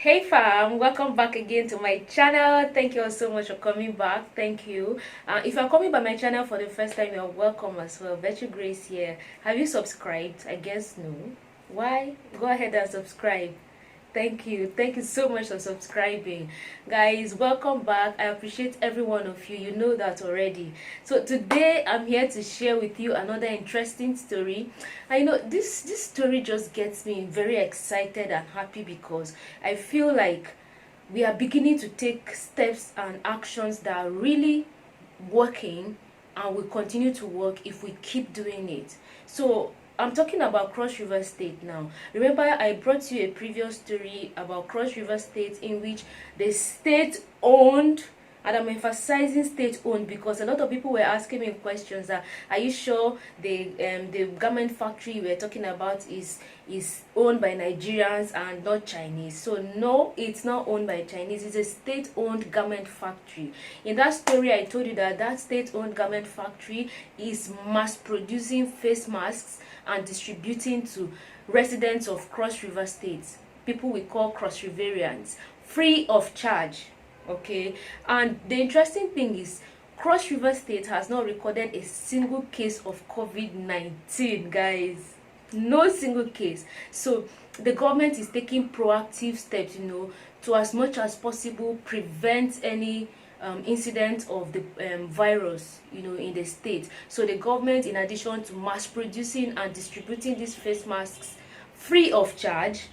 Hey fam, welcome back again to my channel. Thank you all so much for coming back. Thank you. If you're coming by my channel for the first time, you're welcome as well. Virtue Grace here. Have you subscribed? I guess no. Why? Go ahead and subscribe. Thank you so much for subscribing, guys. Welcome back. I appreciate every one of you. You know that already. So today I'm here to share with you another interesting story. I know this story just gets me very excited and happy because I feel like we are beginning to take steps and actions that are really working and will continue to work if we keep doing it. So I'm talking about Cross River State now. Remember, I brought you a previous story about Cross River State in which the state owned, and I'm emphasizing state owned because a lot of people were asking me questions that, are you sure the garment factory we're talking about is owned by Nigerians and not Chinese? So no, it's not owned by Chinese. It's a state-owned garment factory. In that story, I told you that state-owned garment factory is mass producing face masks and distributing to residents of Cross River State, people we call Cross Riverians, free of charge. Okay, and the interesting thing is Cross River State has not recorded a single case of COVID-19, guys. No single case. So the government is taking proactive steps, to as much as possible prevent any incident of the virus, in the state. So the government, in addition to mass producing and distributing these face masks free of charge,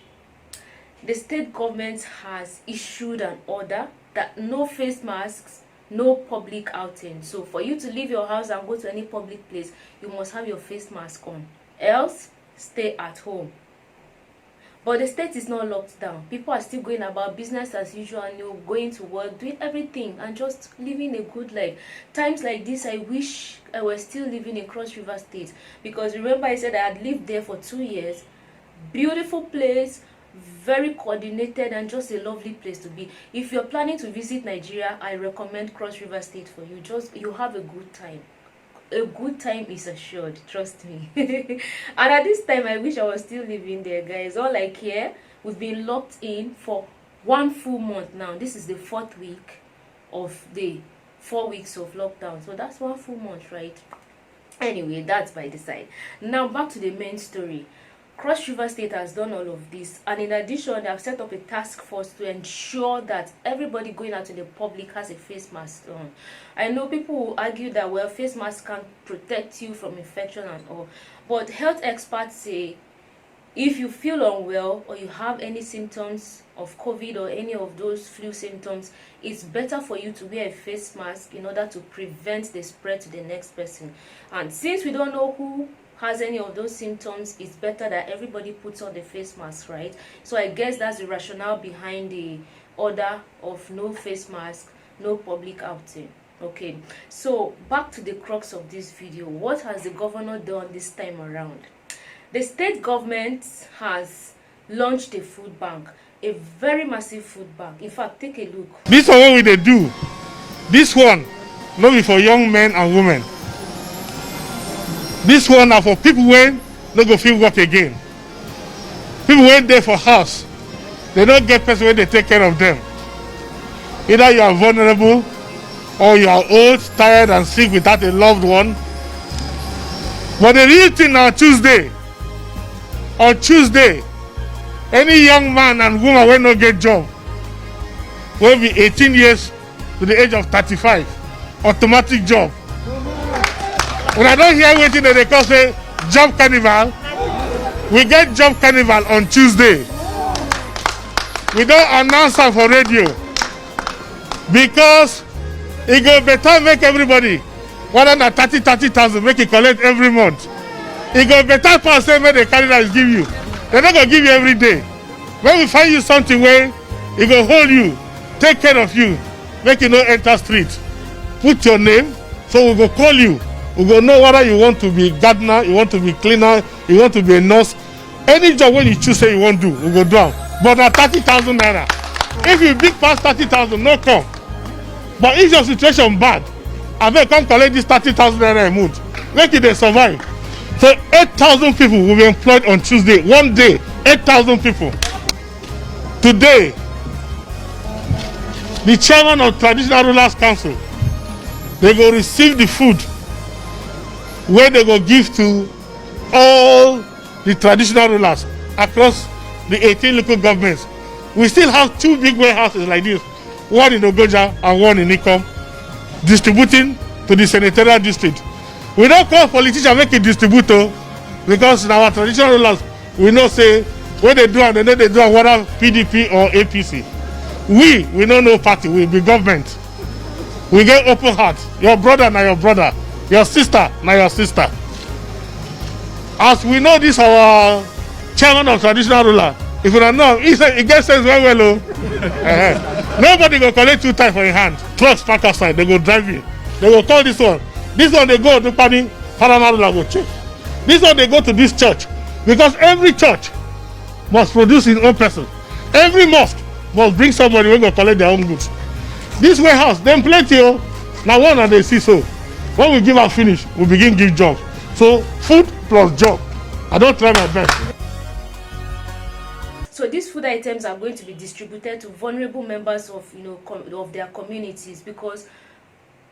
the state government has issued an order that no face masks, no public outing. So for you to leave your house and go to any public place, you must have your face mask on, else stay at home. But the state is not locked down. People are still going about business as usual, going to work, doing everything and just living a good life. Times like this, I wish I was still living in Cross River State, because remember I said I had lived there for 2 years. Beautiful place, very coordinated, and just a lovely place to be. If you're planning to visit Nigeria, I recommend Cross River State for you. You have a good time. A good time is assured, trust me. And at this time, I wish I was still living there, guys. All I care, we've been locked in for 1 full month now. This is the 4th week of the 4 weeks of lockdown, so that's 1 full month, right? Anyway, that's by the side. Now back to the main story. Cross River State has done all of this, and in addition, they have set up a task force to ensure that everybody going out in the public has a face mask on. I know people will argue that, well, face masks can protect you from infection and all, but health experts say if you feel unwell or you have any symptoms of COVID or any of those flu symptoms, it's better for you to wear a face mask in order to prevent the spread to the next person. And since we don't know who has any of those symptoms, it's better that everybody puts on the face mask, right? So I guess that's the rationale behind the order of no face mask, no public outing. Okay, so back to the crux of this video. What has the governor done this time around? The state government has launched a food bank, a very massive food bank. In fact, take a look. This one what we dey do. This one not be for young men and women. This one are for people wey no go fit work again. People wey dey for house, they don't get person wey dey take care of them. Either you are vulnerable or you are old, tired and sick without a loved one. But the real thing on Tuesday, any young man and woman wey no get job, will be 18 years to the age of 35, automatic job. When I don't hear waiting, they call say job carnival. We get job carnival on Tuesday. We don't announce it for radio because it go better make everybody 130,000 make it collect every month. It go better per se make the carnival give you. They're not gonna give you every day. When we find you something where it go hold you, take care of you, make you no enter street. Put your name, so we go call you. We go know whether you want to be gardener, you want to be cleaner, you want to be a nurse. Any job when you choose say you want to do, we go down. But at 30,000 naira. If you big past 30,000, no come. But if your situation bad, I beg come collect this 30,000 naira a month. Make it they survive. So 8,000 people will be employed on Tuesday. One day, 8,000 people. Today, the chairman of Traditional Rulers Council, they go receive the food where they go give to all the traditional rulers across the 18 local governments. We still have 2 big warehouses like this, one in Ogoja and one in Ikom, distributing to the senatorial district. We don't call politicians make a distributor because in our traditional rulers, we know say when they do and they know they do whether PDP or APC. We don't know party, we be government. We get open heart. Your brother na your brother, your sister na your sister. As we know this our chairman of traditional ruler, if you don't know, he gets sense very well. Nobody go collect 2 times for your hand. Trucks park outside, they go drive you. They go call this one. This one they go to Paramount ruler go check. This one they go to this church. Because every church must produce its own person. Every mosque must bring somebody who go collect their own goods. This warehouse, them plenty. Now one and they see so. When we give our finish, we begin give jobs. So food plus job. I don't try my best. So these food items are going to be distributed to vulnerable members of of their communities, because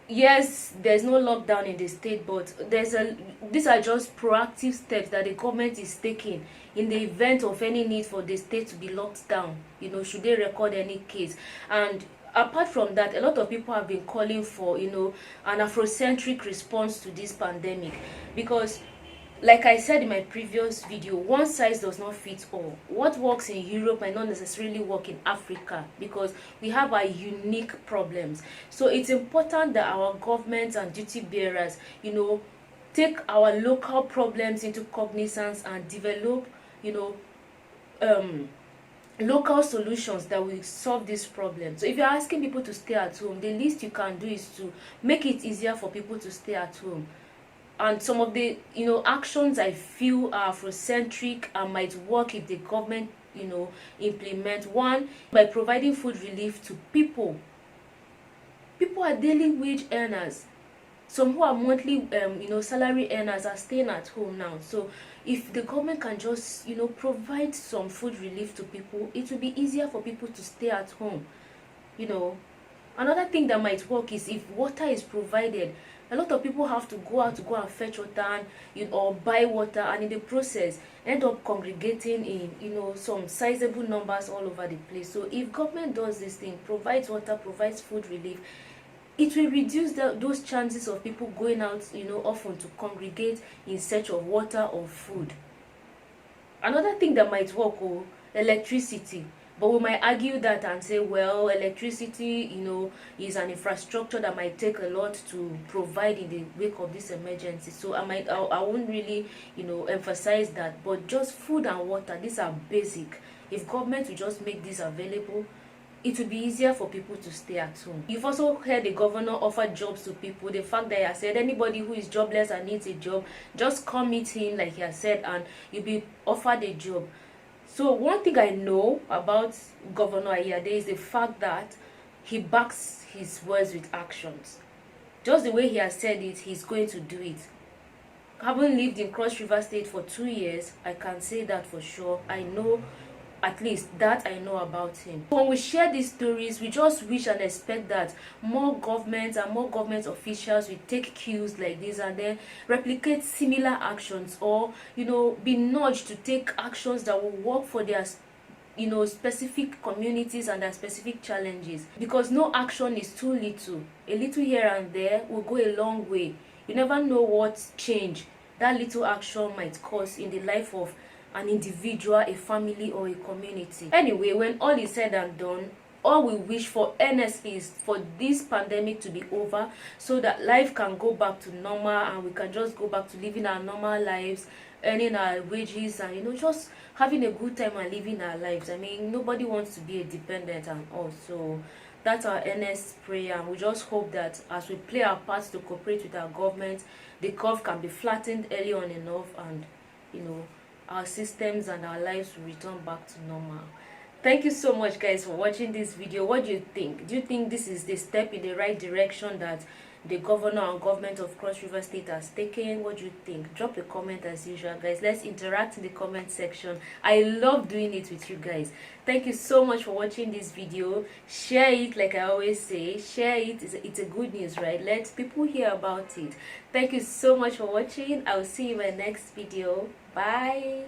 yes, there's no lockdown in the state, but these are just proactive steps that the government is taking in the event of any need for the state to be locked down, should they record any case. And apart from that, a lot of people have been calling for an Afrocentric response to this pandemic, because like I said in my previous video, one size does not fit all. What works in Europe might not necessarily work in Africa, because we have our unique problems. So it's important that our governments and duty bearers, take our local problems into cognizance and develop, local solutions that will solve this problem. So if you're asking people to stay at home, the least you can do is to make it easier for people to stay at home. And some of the actions I feel are Afrocentric and might work if the government implement. One, by providing food relief to people. People are daily wage earners. Some who are monthly salary earners are staying at home now. So if the government can just provide some food relief to people, it will be easier for people to stay at home. Another thing that might work is if water is provided. A lot of people have to go out to go and fetch water or buy water, and in the process end up congregating in some sizable numbers all over the place. So if government does this thing, provides water, provides food relief, it will reduce those chances of people going out often to congregate in search of water or food. Another thing that might work, electricity. But we might argue that and say, well, electricity, is an infrastructure that might take a lot to provide in the wake of this emergency. So I won't really, emphasize that. But just food and water, these are basic. If government will just make this available, it will be easier for people to stay at home. You've also heard the governor offer jobs to people. The fact that he has said anybody who is jobless and needs a job, just come meet him, like he has said, and you'll be offered a job. So one thing I know about Governor Ayade is the fact that he backs his words with actions. Just the way he has said it, he's going to do it. Having lived in Cross River State for 2 years, I can say that for sure. I know, at least that I know about him. When we share these stories, we just wish and expect that more governments and more government officials will take cues like this and then replicate similar actions, or be nudged to take actions that will work for their specific communities and their specific challenges. Because no action is too little. A little here and there will go a long way. You never know what change that little action might cause in the life of an individual, a family, or a community. Anyway, when all is said and done, all we wish for earnestly is for this pandemic to be over, so that life can go back to normal and we can just go back to living our normal lives, earning our wages, and just having a good time and living our lives. I mean, nobody wants to be a dependent and all. So that's our earnest prayer, and we just hope that as we play our part to cooperate with our government, the curve can be flattened early on enough, and our systems and our lives will return back to normal. Thank you so much, guys, for watching this video. What do you think? Do you think this is the step in the right direction, that the governor and government of Cross River State has taken. What do you think? Drop a comment as usual, guys. Let's interact in the comment section. I love doing it with you guys. Thank you so much for watching this video. Share it, like I always say. Share it. It's a good news, right? Let people hear about it. Thank you so much for watching. I'll see you in my next video. Bye.